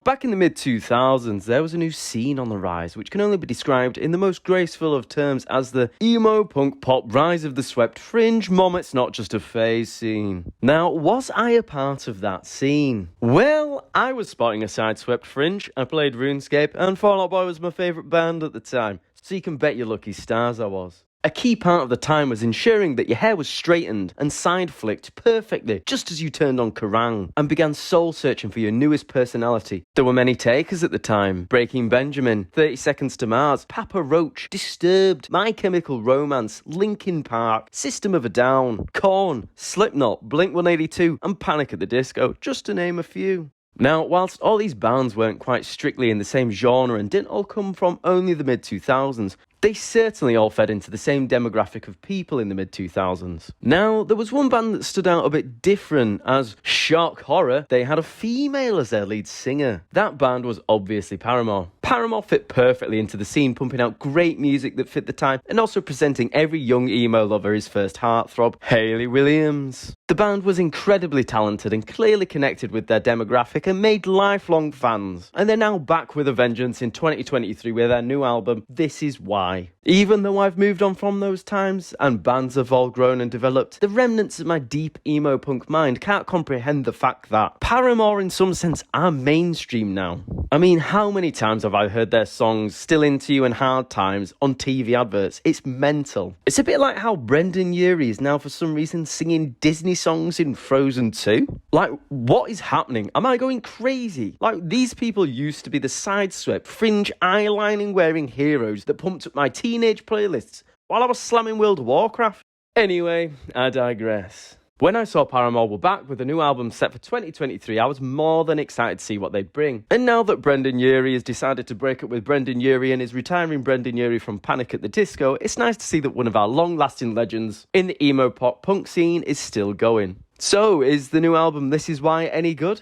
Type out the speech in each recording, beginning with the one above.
Back in the mid-2000s, there was a new scene on the rise, which can only be described in the most graceful of terms as the emo punk pop rise of the swept fringe. Mom, it's not just a phase scene. Now, was I a part of that scene? Well, I was spotting a side-swept fringe. I played RuneScape, and Fall Out Boy was my favourite band at the time, so you can bet your lucky stars I was. A key part of the time was ensuring that your hair was straightened and side-flicked perfectly, just as you turned on Kerrang! And began soul-searching for your newest personality. There were many takers at the time: Breaking Benjamin, 30 Seconds to Mars, Papa Roach, Disturbed, My Chemical Romance, Linkin Park, System of a Down, Korn, Slipknot, Blink-182 and Panic at the Disco, just to name a few. Now, whilst all these bands weren't quite strictly in the same genre and didn't all come from only the mid-2000s, they certainly all fed into the same demographic of people in the mid-2000s. Now, there was one band that stood out a bit different, as, shock horror, they had a female as their lead singer. That band was obviously Paramore. Paramore fit perfectly into the scene, pumping out great music that fit the time, and also presenting every young emo lover his first heartthrob, Hayley Williams. The band was incredibly talented and clearly connected with their demographic and made lifelong fans. And they're now back with a vengeance in 2023 with their new album, This Is Why. Even though I've moved on from those times and bands have all grown and developed, the remnants of my deep emo punk mind can't comprehend the fact that Paramore in some sense are mainstream now. I mean, how many times have I heard their songs Still Into You and Hard Times on TV adverts? It's mental. It's a bit like how Brendan Urie is now for some reason singing Disney songs in Frozen 2. Like, what is happening? Am I going crazy? Like, these people used to be the sideswept, fringe, eyelining wearing heroes that pumped up my teenage playlists while I was slamming World of Warcraft. Anyway, I digress. When I saw Paramore were back with a new album set for 2023, I was more than excited to see what they'd bring. And now that Brendan Urie has decided to break up with Brendan Urie and is retiring Brendan Urie from Panic at the Disco, it's nice to see that one of our long-lasting legends in the emo pop punk scene is still going. So, is the new album This Is Why any good?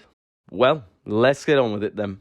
Well, let's get on with it then.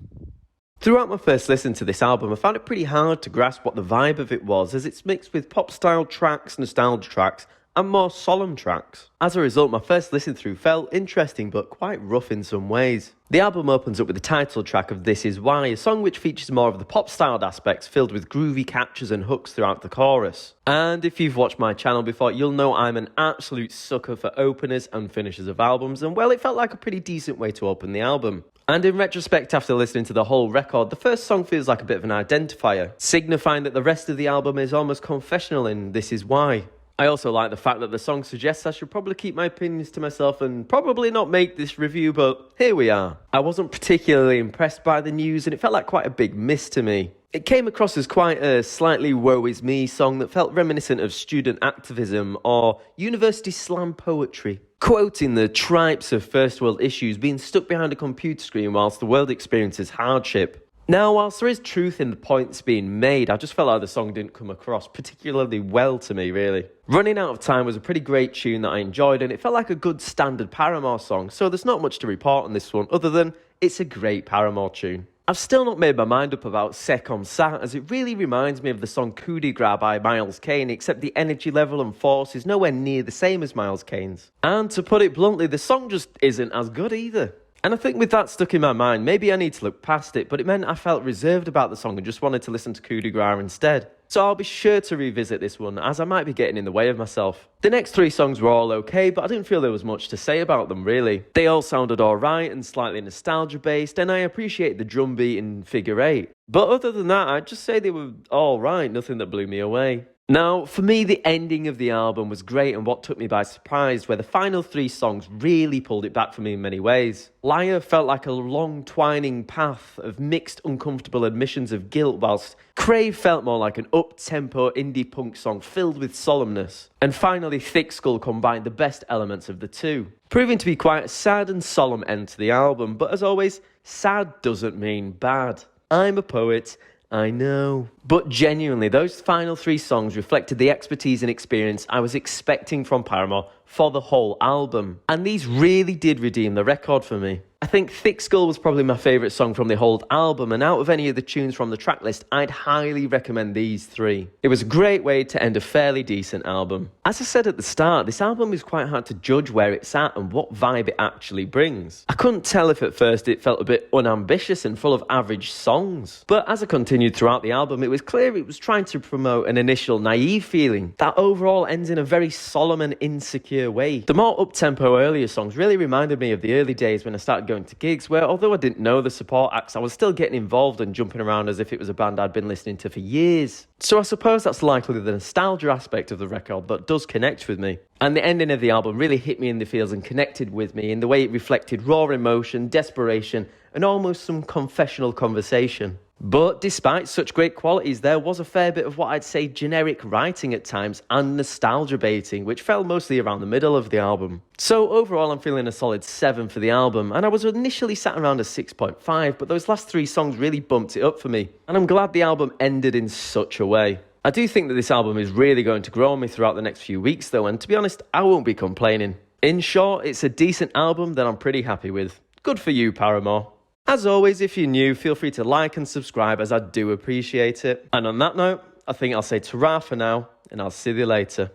Throughout my first listen to this album, I found it pretty hard to grasp what the vibe of it was, as it's mixed with pop-style tracks, nostalgia tracks, and more solemn tracks. As a result, my first listen through felt interesting but quite rough in some ways. The album opens up with the title track of This Is Why, a song which features more of the pop-styled aspects filled with groovy captures and hooks throughout the chorus. And if you've watched my channel before, you'll know I'm an absolute sucker for openers and finishers of albums, and well, it felt like a pretty decent way to open the album. And in retrospect, after listening to the whole record, the first song feels like a bit of an identifier, signifying that the rest of the album is almost confessional in This Is Why. I also like the fact that the song suggests I should probably keep my opinions to myself and probably not make this review, but here we are. I wasn't particularly impressed by the news and it felt like quite a big miss to me. It came across as quite a slightly woe is me song that felt reminiscent of student activism or university slam poetry, quoting the tripes of first world issues being stuck behind a computer screen whilst the world experiences hardship. Now, whilst there is truth in the points being made, I just felt like the song didn't come across particularly well to me, really. Running Out of Time was a pretty great tune that I enjoyed, and it felt like a good standard Paramore song, so there's not much to report on this one, other than it's a great Paramore tune. I've still not made my mind up about C'est Comme Ça, as it really reminds me of the song Coup de Grace by Miles Kane, except the energy level and force is nowhere near the same as Miles Kane's. And to put it bluntly, the song just isn't as good either. And I think with that stuck in my mind, maybe I need to look past it, but it meant I felt reserved about the song and just wanted to listen to Coup de Grace instead. So I'll be sure to revisit this one, as I might be getting in the way of myself. The next three songs were all okay, but I didn't feel there was much to say about them, really. They all sounded alright and slightly nostalgia-based, and I appreciate the drum beat in Figure 8. But other than that, I'd just say they were alright, nothing that blew me away. Now, for me, the ending of the album was great and what took me by surprise, where the final three songs really pulled it back for me in many ways. Liar felt like a long twining path of mixed uncomfortable admissions of guilt, whilst Crave felt more like an up-tempo indie punk song filled with solemnness. And finally, Thick Skull combined the best elements of the two, proving to be quite a sad and solemn end to the album, but as always, sad doesn't mean bad. I'm a poet, I know. But genuinely, those final three songs reflected the expertise and experience I was expecting from Paramore for the whole album. And these really did redeem the record for me. I think Thick Skull was probably my favourite song from the whole album, and out of any of the tunes from the tracklist, I'd highly recommend these three. It was a great way to end a fairly decent album. As I said at the start, this album is quite hard to judge where it's at and what vibe it actually brings. I couldn't tell if at first it felt a bit unambitious and full of average songs, but as I continued throughout the album, it was clear it was trying to promote an initial naive feeling that overall ends in a very solemn and insecure way. The more up-tempo earlier songs really reminded me of the early days when I started going to gigs where, although I didn't know the support acts, I was still getting involved and jumping around as if it was a band I'd been listening to for years. So I suppose that's likely the nostalgia aspect of the record that does connect with me. And the ending of the album really hit me in the feels and connected with me in the way it reflected raw emotion, desperation, and almost some confessional conversation. But despite such great qualities, there was a fair bit of what I'd say generic writing at times and nostalgia baiting, which fell mostly around the middle of the album. So overall, I'm feeling a solid 7 for the album, and I was initially sat around a 6.5, but those last 3 songs really bumped it up for me, and I'm glad the album ended in such a way. I do think that this album is really going to grow on me throughout the next few weeks though, and to be honest, I won't be complaining. In short, it's a decent album that I'm pretty happy with. Good for you, Paramore. As always, if you're new, feel free to like and subscribe, as I do appreciate it. And on that note, I think I'll say ta-ra for now, and I'll see you later.